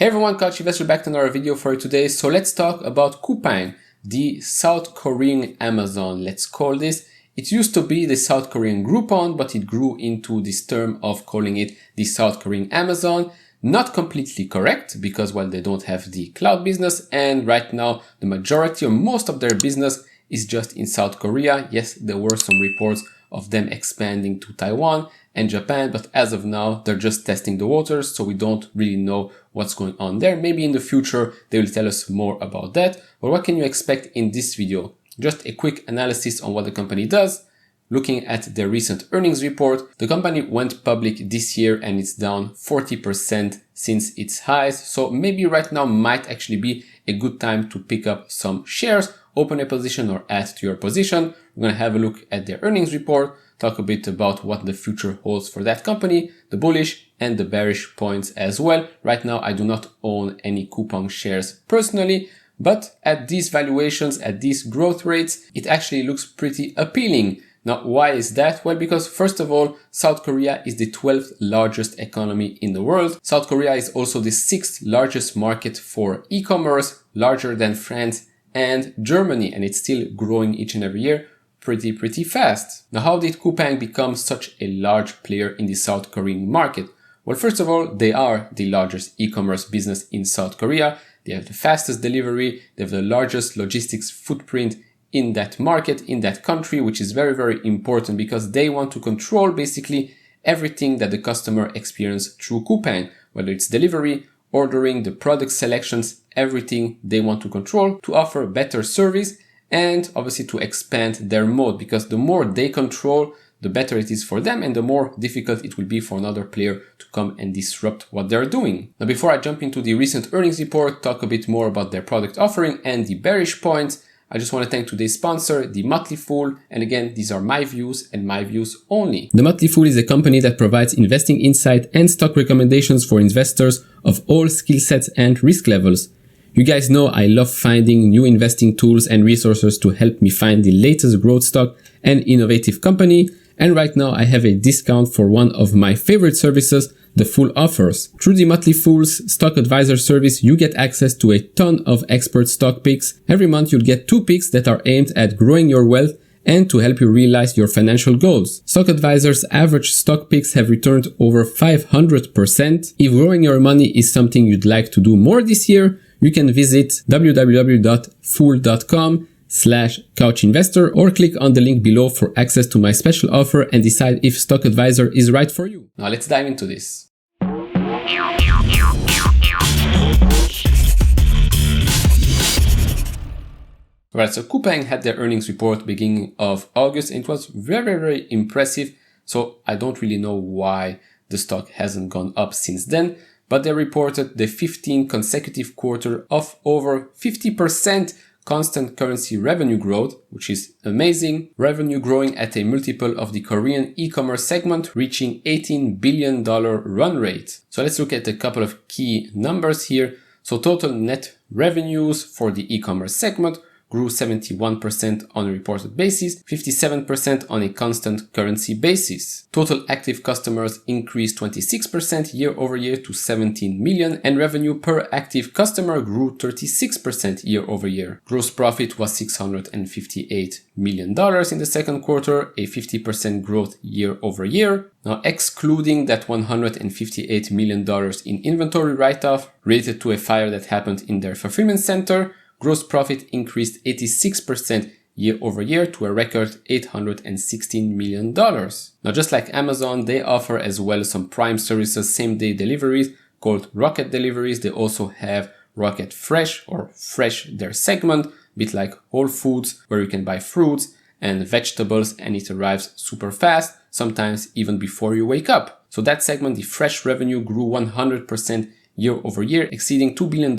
Hey everyone, Couch Investor back to another video for you today. So let's talk about Coupang, the South Korean Amazon, let's call this. It used to be the South Korean Groupon, but it grew into this term of calling it the South Korean Amazon. Not completely correct because, well, they don't have the cloud business, and right now the majority or most of their business is just in South Korea. Yes, there were some reports of them expanding to Taiwan and Japan, but as of now, they're just testing the waters, so we don't really know what's going on there. Maybe in the future, they will tell us more about that. But what can you expect in this video? Just a quick analysis on what the company does. Looking at their recent earnings report, the company went public this year and it's down 40% since its highs. So maybe right now might actually be a good time to pick up some shares, open a position or add to your position. We're going to have a look at their earnings report, talk a bit about what the future holds for that company, the bullish and the bearish points as well. Right now, I do not own any Coupang shares personally, but at these valuations, at these growth rates, it actually looks pretty appealing. Now, why is that? Well, because first of all, South Korea is the 12th largest economy in the world. South Korea is also the 6th largest market for e-commerce, larger than France and Germany, and it's still growing each and every year pretty fast. Now, how did Coupang become such a large player in the South Korean market? Well, first of all, they are the largest e-commerce business in South Korea. They have the fastest delivery. They have the largest logistics footprint in that market, in that country, which is very important because they want to control basically everything that the customer experiences through Coupang, whether it's delivery, ordering, the product selections, everything they want to control to offer better service and obviously to expand their mode, because the more they control, the better it is for them and the more difficult it will be for another player to come and disrupt what they're doing. Now, before I jump into the recent earnings report, talk a bit more about their product offering and the bearish points, I just want to thank today's sponsor, The Motley Fool. And again, these are my views and my views only. The Motley Fool is a company that provides investing insight and stock recommendations for investors of all skill sets and risk levels. You guys know I love finding new investing tools and resources to help me find the latest growth stock and innovative company. And right now I have a discount for one of my favorite services, the Fool offers. Through the Motley Fool's stock advisor service, you get access to a ton of expert stock picks. Every month you'll get 2 picks that are aimed at growing your wealth and to help you realize your financial goals. Stock advisors' average stock picks have returned over 500%. If growing your money is something you'd like to do more this year, you can visit www.fool.com/couchinvestor or click on the link below for access to my special offer and decide if Stock Advisor is right for you. Now let's dive into this. Alright, so Coupang had their earnings report beginning of August and it was very impressive. So I don't really know why the stock hasn't gone up since then, but they reported the 15th consecutive quarter of over 50% constant currency revenue growth, which is amazing. Revenue growing at a multiple of the Korean e-commerce segment, reaching $18 billion run rate. So let's look at a couple of key numbers here. So total net revenues for the e-commerce segment grew 71% on a reported basis, 57% on a constant currency basis. Total active customers increased 26% year over year to 17 million, and revenue per active customer grew 36% year over year. Gross profit was $658 million in the second quarter, a 50% growth year over year. Now, excluding that $158 million in inventory write-off related to a fire that happened in their fulfillment center, gross profit increased 86% year over year to a record $816 million. Now, just like Amazon, they offer as well some Prime services, same-day deliveries called Rocket Deliveries. They also have Rocket Fresh or Fresh, their segment, a bit like Whole Foods, where you can buy fruits and vegetables and it arrives super fast, sometimes even before you wake up. So that segment, the Fresh revenue grew 100% year over year, exceeding $2 billion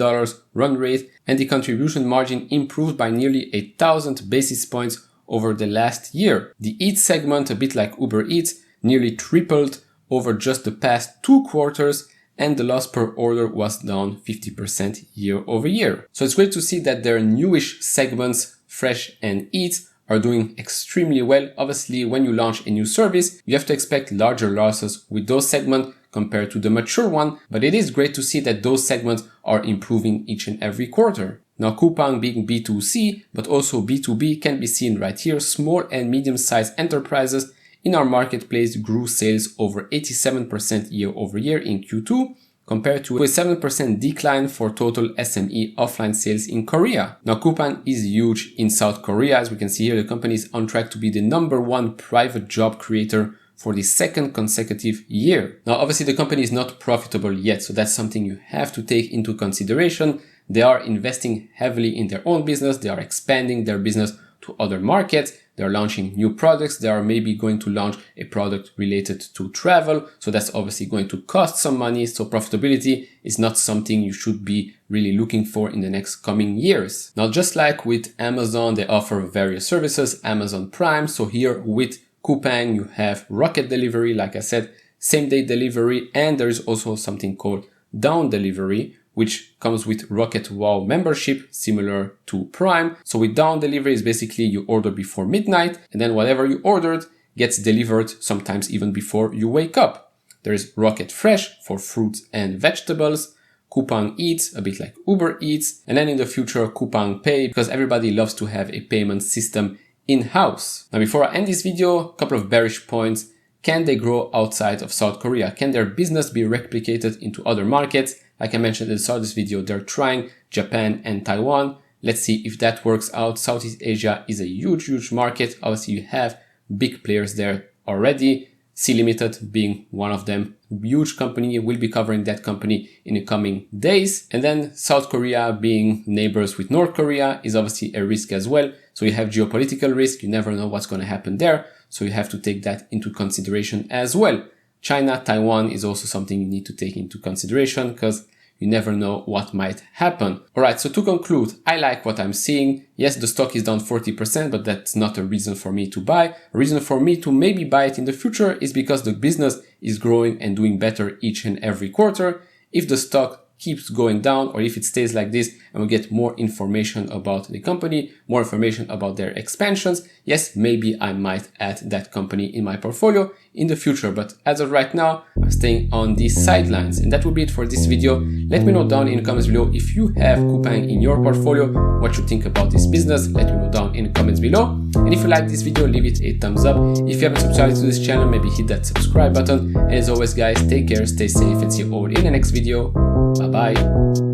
run rate, and the contribution margin improved by nearly 1,000 basis points over the last year. The Eats segment, a bit like Uber Eats, nearly tripled over just the past 2 quarters, and the loss per order was down 50% year over year. So it's great to see that their newish segments, Fresh and Eats, are doing extremely well. Obviously, when you launch a new service, you have to expect larger losses with those segments compared to the mature one, but it is great to see that those segments are improving each and every quarter. Now Coupang being B2C, but also B2B can be seen right here. Small and medium-sized enterprises in our marketplace grew sales over 87% year over year in Q2, compared to a 7% decline for total SME offline sales in Korea. Now Coupang is huge in South Korea. As we can see here, the company is on track to be the #1 private job creator for the second consecutive year. Now obviously the company is not profitable yet, so that's something you have to take into consideration. They are investing heavily in their own business. They are expanding their business to other markets. They're launching new products. They are maybe going to launch a product related to travel. So that's obviously going to cost some money. So profitability is not something you should be really looking for in the next coming years. Now, just like with Amazon, they offer various services, Amazon Prime. So here with Coupang, you have rocket delivery, like I said, same day delivery. And there is also something called down delivery, which comes with Rocket Wow membership, similar to Prime. So with down delivery is basically you order before midnight, and then whatever you ordered gets delivered sometimes even before you wake up. There is Rocket Fresh for fruits and vegetables, Coupang Eats, a bit like Uber Eats, and then in the future Coupang Pay, because everybody loves to have a payment system in-house. Now before I end this video, a couple of bearish points. Can they grow outside of South Korea? Can their business be replicated into other markets? Like I mentioned at the start of this video, they're trying Japan and Taiwan. Let's see if that works out. Southeast Asia is a huge, huge market. Obviously, you have big players there already. C Limited being one of them. Huge company. We'll be covering that company in the coming days. And then South Korea being neighbors with North Korea is obviously a risk as well. So you have geopolitical risk. You never know what's going to happen there. So you have to take that into consideration as well. China, Taiwan is also something you need to take into consideration because you never know what might happen. Alright, so to conclude, I like what I'm seeing. Yes, the stock is down 40%, but that's not a reason for me to buy. A reason for me to maybe buy it in the future is because the business is growing and doing better each and every quarter. If the stock keeps going down, or if it stays like this and we get more information about the company, more information about their expansions, yes, maybe I might add that company in my portfolio in the future. But as of right now, I'm staying on the sidelines. And that will be it for this video. Let me know down in the comments below if you have Coupang in your portfolio, what you think about this business. Let me know down in the comments below. And if you like this video, leave it a thumbs up. If you haven't subscribed to this channel, maybe hit that subscribe button. And as always, guys, take care, stay safe, and see you all in the next video. Bye bye.